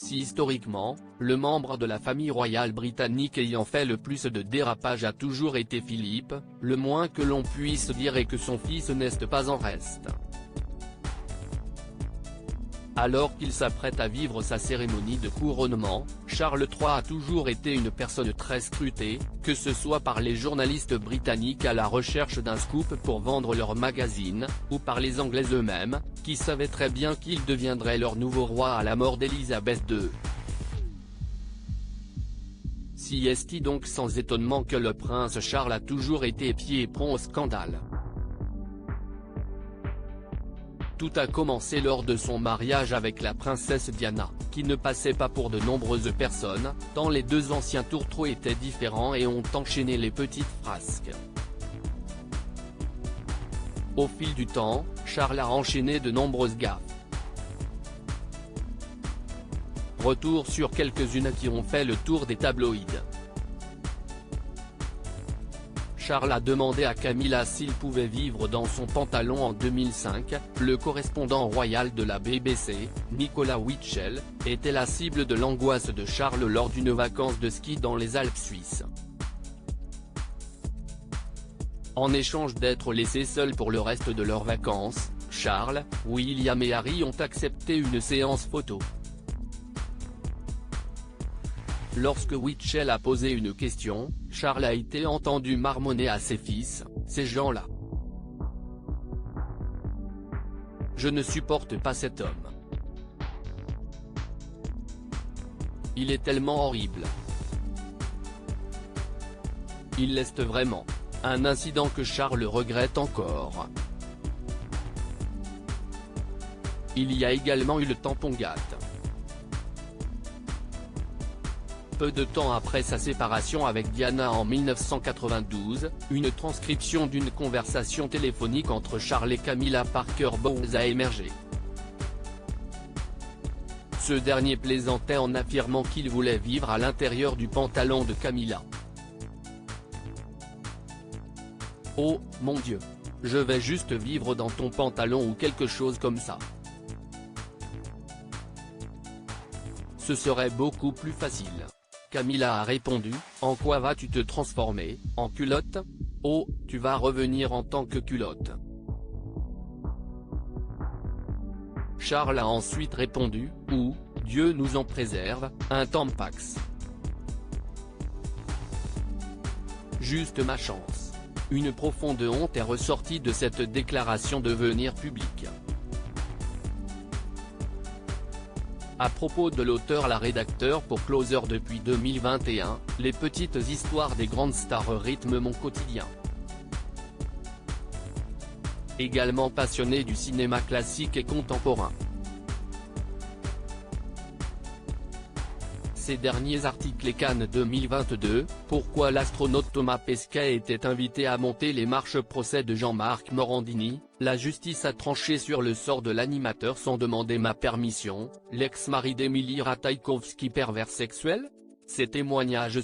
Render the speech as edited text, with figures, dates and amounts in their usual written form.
Si historiquement, le membre de la famille royale britannique ayant fait le plus de dérapages a toujours été Philippe, le moins que l'on puisse dire est que son fils n'est pas en reste. Alors qu'il s'apprête à vivre sa cérémonie de couronnement, Charles III a toujours été une personne très scrutée, que ce soit par les journalistes britanniques à la recherche d'un scoop pour vendre leur magazine, ou par les Anglais eux-mêmes, qui savaient très bien qu'il deviendrait leur nouveau roi à la mort d'Élisabeth II. Si est-il donc sans étonnement que le prince Charles a toujours été pied-et-pont au scandale. Tout a commencé lors de son mariage avec la princesse Diana, qui ne passait pas pour de nombreuses personnes, tant les deux anciens tourtereaux étaient différents et ont enchaîné les petites frasques. Au fil du temps, Charles a enchaîné de nombreuses gaffes. Retour sur quelques-unes qui ont fait le tour des tabloïds. Charles a demandé à Camilla s'il pouvait vivre dans son pantalon en 2005, le correspondant royal de la BBC, Nicolas Whitchell, était la cible de l'angoisse de Charles lors d'une vacance de ski dans les Alpes suisses. En échange d'être laissés seuls pour le reste de leurs vacances, Charles, William et Harry ont accepté une séance photo. Lorsque Whitchell a posé une question, Charles a été entendu marmonner à ses fils, « Ces gens-là. Je ne supporte pas cet homme. Il est tellement horrible. Il l'est vraiment. » Un incident que Charles regrette encore. Il y a également eu le tampon gâte. Peu de temps après sa séparation avec Diana en 1992, une transcription d'une conversation téléphonique entre Charles et Camilla Parker Bowles a émergé. Ce dernier plaisantait en affirmant qu'il voulait vivre à l'intérieur du pantalon de Camilla. « Oh, mon Dieu. Je vais juste vivre dans ton pantalon ou quelque chose comme ça. Ce serait beaucoup plus facile. » Camilla a répondu, « En quoi vas-tu te transformer, en culotte ? Oh, tu vas revenir en tant que culotte. » Charles a ensuite répondu, « Ou, Dieu nous en préserve, un tampax. Juste ma chance. » Une profonde honte est ressortie de cette déclaration devenir publique. À propos de l'auteur, la rédacteur pour Closer depuis 2021, les petites histoires des grandes stars rythment mon quotidien. Également passionné du cinéma classique et contemporain. Ces derniers articles et Cannes 2022, pourquoi l'astronaute Thomas Pesquet était invité à monter les marches procès de Jean-Marc Morandini, la justice a tranché sur le sort de l'animateur sans demander ma permission, l'ex-mari d'Emily Ratajkowski pervers sexuel ? Ces témoignages